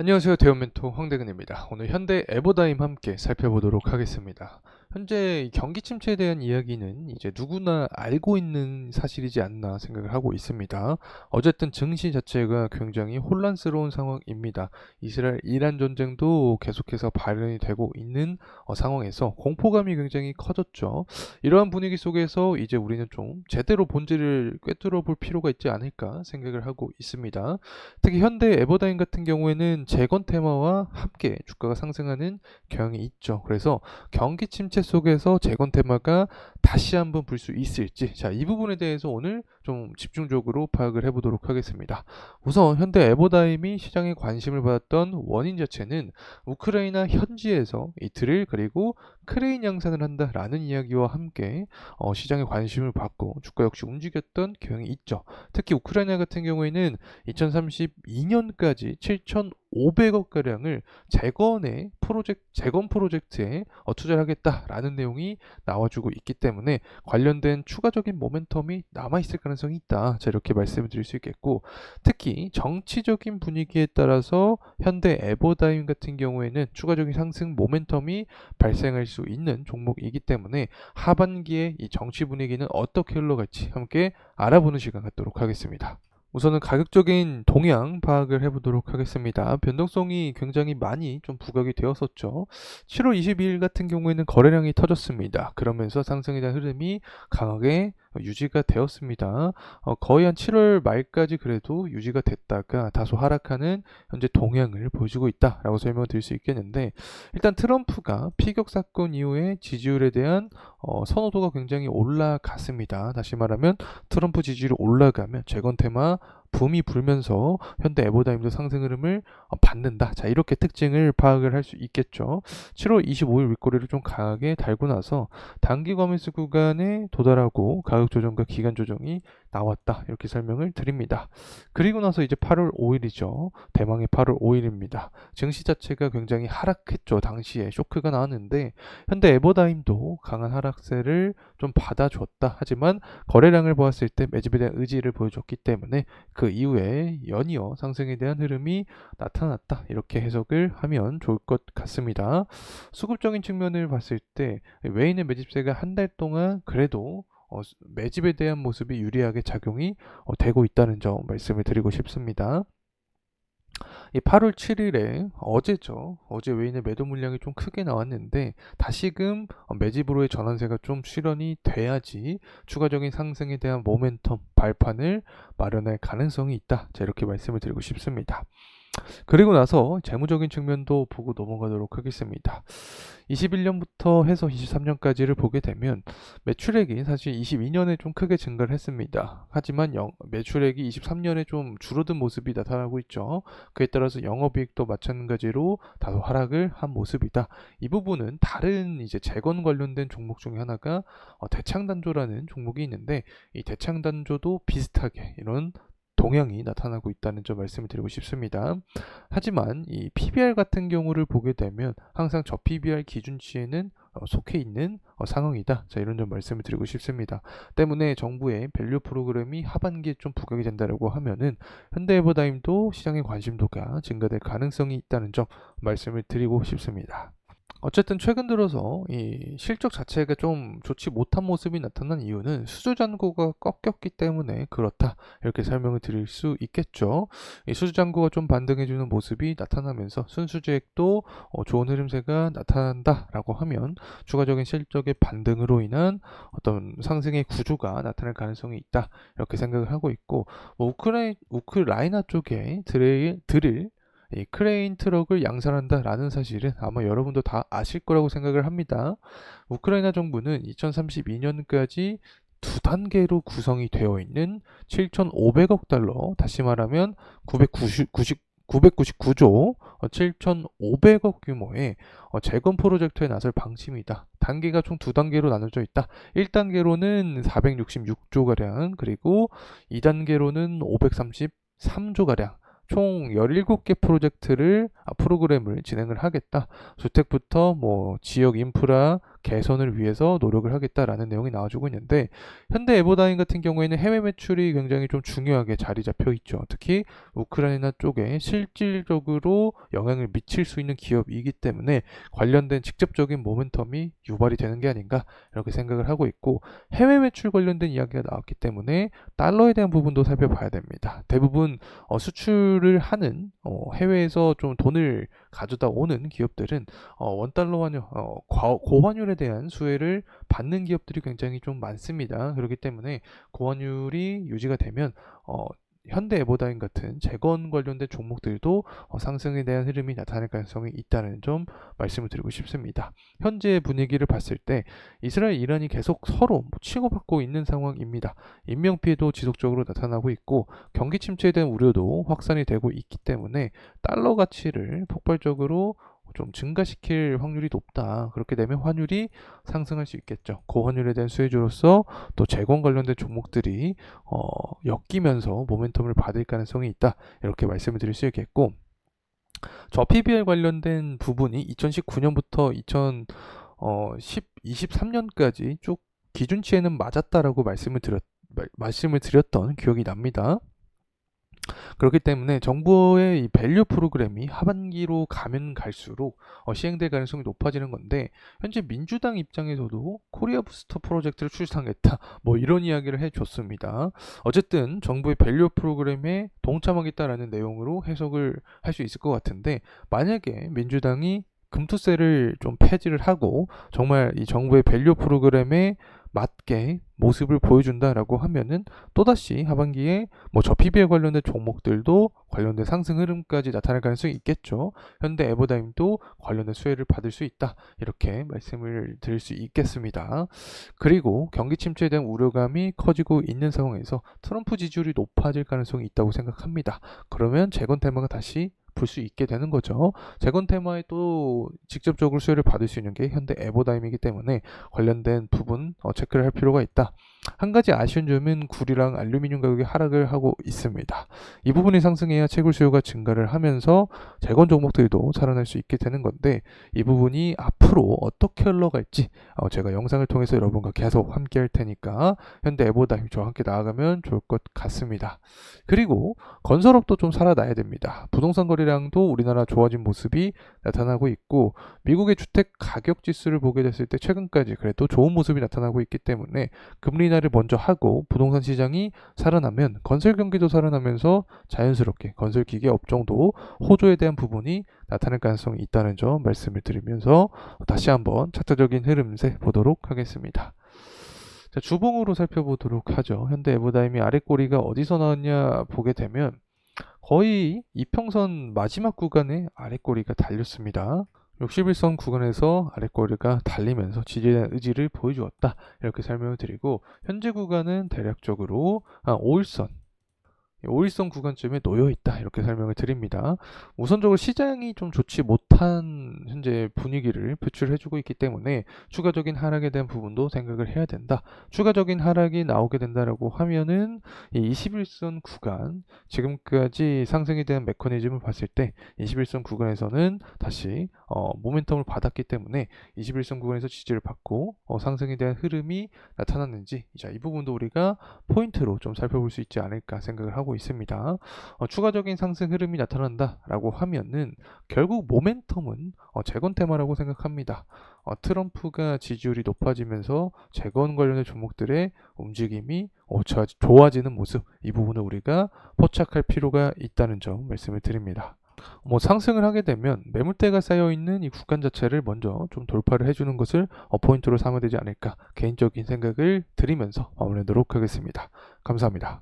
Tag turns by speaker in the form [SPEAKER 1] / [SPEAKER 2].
[SPEAKER 1] 안녕하세요. 대형 멘토 황대근입니다. 오늘 현대 에버다임 함께 살펴보도록 하겠습니다. 현재 이 경기 침체에 대한 이야기는 이제 누구나 알고 있는 사실이지 않나 생각을 하고 있습니다. 어쨌든 증시 자체가 굉장히 혼란스러운 상황입니다. 이스라엘 이란 전쟁도 계속해서 발현이 되고 있는 상황에서 공포감이 굉장히 커졌죠. 이러한 분위기 속에서 이제 우리는 좀 제대로 본질을 꿰뚫어 볼 필요가 있지 않을까 생각을 하고 있습니다. 특히 현대 에버다임 같은 경우에는 재건 테마와 함께 주가가 상승하는 경향이 있죠. 그래서 경기 침체 속에서 재건 테마가 다시 한번 불 수 있을지, 자, 이 부분에 대해서 오늘 좀 집중적으로 파악을 해보도록 하겠습니다. 우선 현대 에버다임이 시장에 관심을 받았던 원인 자체는 우크라이나 현지에서 이 드릴 그리고 크레인 양산을 한다라는 이야기와 함께 시장에 관심을 받고 주가 역시 움직였던 경향이 있죠. 특히 우크라이나 같은 경우에는 2032년까지 7,500억 가량을 재건 프로젝트에 투자를 하겠다라는 내용이 나와주고 있기 때문에 관련된 추가적인 모멘텀이 남아 있을 가능성이 있다. 자, 이렇게 말씀을 드릴 수 있겠고, 특히 정치적인 분위기에 따라서 현대 에버다임 같은 경우에는 추가적인 상승 모멘텀이 발생할 수 있는 종목이기 때문에 하반기에 이 정치 분위기는 어떻게 흘러갈지 함께 알아보는 시간 갖도록 하겠습니다. 우선은 가격적인 동향 파악을 해보도록 하겠습니다. 변동성이 굉장히 많이 좀 부각이 되었었죠. 7월 22일 같은 경우에는 거래량이 터졌습니다. 그러면서 상승에 대한 흐름이 강하게 유지가 되었습니다. 거의 한 7월 말까지 그래도 유지가 됐다가 다소 하락하는 현재 동향을 보여주고 있다라고 설명을 드릴 수 있겠는데, 일단 트럼프가 피격 사건 이후에 지지율에 대한 선호도가 굉장히 올라갔습니다. 다시 말하면 트럼프 지지율이 올라가면 재건 테마 붐이 불면서 현대 에버다임도 상승 흐름을 받는다. 자, 이렇게 특징을 파악을 할 수 있겠죠. 7월 25일 윗꼬리를 좀 강하게 달고 나서 단기 과매수 구간에 도달하고 가격 조정과 기간 조정이 나왔다. 이렇게 설명을 드립니다. 그리고 나서 이제 8월 5일이죠. 대망의 8월 5일입니다. 증시 자체가 굉장히 하락했죠. 당시에 쇼크가 나왔는데 현대 에버다임도 강한 하락세를 좀 받아줬다. 하지만 거래량을 보았을 때 매집에 대한 의지를 보여줬기 때문에 그 이후에 연이어 상승에 대한 흐름이 나타났다. 이렇게 해석을 하면 좋을 것 같습니다. 수급적인 측면을 봤을 때 외인의 매집세가 한 달 동안 그래도 매집에 대한 모습이 유리하게 작용이 되고 있다는 점 말씀을 드리고 싶습니다. 이 8월 7일에 어제죠. 어제 외인의 매도 물량이 좀 크게 나왔는데 다시금 매집으로의 전환세가 좀 실현이 돼야지 추가적인 상승에 대한 모멘텀 발판을 마련할 가능성이 있다. 자, 이렇게 말씀을 드리고 싶습니다. 그리고 나서 재무적인 측면도 보고 넘어가도록 하겠습니다. 21년부터 해서 23년까지를 보게 되면 매출액이 사실 22년에 좀 크게 증가를 했습니다. 하지만 매출액이 23년에 좀 줄어든 모습이 나타나고 있죠. 그에 따라서 영업이익도 마찬가지로 다소 하락을 한 모습이다. 이 부분은 다른 이제 재건 관련된 종목 중에 하나가 대창단조라는 종목이 있는데, 이 대창단조도 비슷하게 이런 동향이 나타나고 있다는 점 말씀을 드리고 싶습니다. 하지만 이 PBR 같은 경우를 보게 되면 항상 저 PBR 기준치에는 속해 있는 상황이다. 자, 이런 점 말씀을 드리고 싶습니다. 때문에 정부의 밸류 프로그램이 하반기에 좀 부각이 된다라고 하면은 현대에버다임도 시장의 관심도가 증가될 가능성이 있다는 점 말씀을 드리고 싶습니다. 어쨌든 최근 들어서 이 실적 자체가 좀 좋지 못한 모습이 나타난 이유는 수주 잔고가 꺾였기 때문에 그렇다. 이렇게 설명을 드릴 수 있겠죠. 이 수주 잔고가 좀 반등해주는 모습이 나타나면서 순수주액도 좋은 흐름세가 나타난다라고 하면 추가적인 실적의 반등으로 인한 어떤 상승의 구조가 나타날 가능성이 있다. 이렇게 생각을 하고 있고, 뭐 우크라이나 쪽에 드릴 이 크레인 트럭을 양산한다라는 사실은 아마 여러분도 다 아실 거라고 생각을 합니다. 우크라이나 정부는 2032년까지 두 단계로 구성이 되어 있는 7,500억 달러, 다시 말하면 999조 7,500억 규모의 재건 프로젝트에 나설 방침이다. 단계가 총 두 단계로 나눠져 있다. 1단계로는 466조가량, 그리고 2단계로는 533조가량, 총 17개 프로젝트를 프로그램을 진행을 하겠다. 주택부터 뭐 지역 인프라, 개선을 위해서 노력을 하겠다라는 내용이 나와주고 있는데, 현대 에버다임 같은 경우에는 해외 매출이 굉장히 좀 중요하게 자리 잡혀 있죠. 특히 우크라이나 쪽에 실질적으로 영향을 미칠 수 있는 기업이기 때문에 관련된 직접적인 모멘텀이 유발이 되는 게 아닌가 이렇게 생각을 하고 있고, 해외 매출 관련된 이야기가 나왔기 때문에 달러에 대한 부분도 살펴봐야 됩니다. 대부분 수출을 하는 해외에서 좀 돈을 가져다 오는 기업들은 원달러 환율, 고환율에 대한 수혜를 받는 기업들이 굉장히 좀 많습니다. 그렇기 때문에 고환율이 유지가 되면 현대 에버다임 같은 재건 관련된 종목들도 상승에 대한 흐름이 나타날 가능성이 있다는 점 말씀을 드리고 싶습니다. 현재 분위기를 봤을 때 이스라엘, 이란이 계속 서로 치고받고 있는 상황입니다. 인명피해도 지속적으로 나타나고 있고 경기 침체에 대한 우려도 확산이 되고 있기 때문에 달러 가치를 폭발적으로 좀 증가시킬 확률이 높다. 그렇게 되면 환율이 상승할 수 있겠죠. 고환율에 대한 수혜주로서 또 재건 관련된 종목들이 엮이면서 모멘텀을 받을 가능성이 있다. 이렇게 말씀을 드릴 수 있겠고, 저 PBR 관련된 부분이 2019년부터 2023년까지 쭉 기준치에는 맞았다라고 말씀을 드렸던 기억이 납니다. 그렇기 때문에 정부의 이 밸류 프로그램이 하반기로 가면 갈수록 시행될 가능성이 높아지는 건데, 현재 민주당 입장에서도 코리아 부스터 프로젝트를 출시하겠다 뭐 이런 이야기를 해줬습니다. 어쨌든 정부의 밸류 프로그램에 동참하겠다라는 내용으로 해석을 할 수 있을 것 같은데, 만약에 민주당이 금투세를 좀 폐지를 하고 정말 이 정부의 밸류 프로그램에 맞게 모습을 보여준다라고 하면은 또다시 하반기에 뭐 저 PB에 관련된 종목들도 관련된 상승 흐름까지 나타날 가능성이 있겠죠. 현대 에버다임도 관련된 수혜를 받을 수 있다. 이렇게 말씀을 드릴 수 있겠습니다. 그리고 경기 침체에 대한 우려감이 커지고 있는 상황에서 트럼프 지지율이 높아질 가능성이 있다고 생각합니다. 그러면 재건 테마가 다시 볼 수 있게 되는 거죠. 재건 테마에 또 직접적으로 수혜를 받을 수 있는 게 현대 에버다임이기 때문에 관련된 부분 체크를 할 필요가 있다. 한 가지 아쉬운 점은 구리랑 알루미늄 가격이 하락을 하고 있습니다. 이 부분이 상승해야 채굴 수요가 증가를 하면서 재건 종목들도 살아날 수 있게 되는 건데, 이 부분이 앞으로 어떻게 흘러갈지 제가 영상을 통해서 여러분과 계속 함께 할 테니까 현대 에버다임 저와 함께 나아가면 좋을 것 같습니다. 그리고 건설업도 좀 살아나야 됩니다. 부동산 거래량도 우리나라 좋아진 모습이 나타나고 있고, 미국의 주택 가격 지수를 보게 됐을 때 최근까지 그래도 좋은 모습이 나타나고 있기 때문에 금리 인하를 먼저 하고 부동산 시장이 살아나면 건설 경기도 살아나면서 자연스럽게 건설 기계 업종도 호조에 대한 부분이 나타날 가능성이 있다는 점 말씀을 드리면서 다시 한번 차트적인 흐름세 보도록 하겠습니다. 자, 주봉으로 살펴보도록 하죠. 현대 에버다임이 아래 꼬리가 어디서 나왔냐 보게 되면 거의 이평선 마지막 구간에 아래 꼬리가 달렸습니다. 61선 구간에서 아랫꼬리가 달리면서 지지에 대한 의지를 보여주었다. 이렇게 설명을 드리고, 현재 구간은 대략적으로 5일선 구간쯤에 놓여 있다. 이렇게 설명을 드립니다. 우선적으로 시장이 좀 좋지 못한 현재 분위기를 표출해주고 있기 때문에 추가적인 하락에 대한 부분도 생각을 해야 된다. 추가적인 하락이 나오게 된다라고 하면은 이 21선 구간, 지금까지 상승에 대한 메커니즘을 봤을 때 21선 구간에서는 다시 모멘텀을 받았기 때문에 21선 구간에서 지지를 받고 상승에 대한 흐름이 나타났는지, 자, 이 부분도 우리가 포인트로 좀 살펴볼 수 있지 않을까 생각을 하고 있습니다. 추가적인 상승 흐름이 나타난다라고 하면은 결국 모멘텀은 재건 테마라고 생각합니다. 트럼프가 지지율이 높아지면서 재건 관련된 종목들의 움직임이 좋아지는 모습, 이 부분을 우리가 포착할 필요가 있다는 점 말씀을 드립니다. 상승을 하게 되면 매물대가 쌓여있는 이 구간 자체를 먼저 좀 돌파를 해주는 것을 포인트로 삼아야 되지 않을까 개인적인 생각을 드리면서 마무리하도록 하겠습니다. 감사합니다.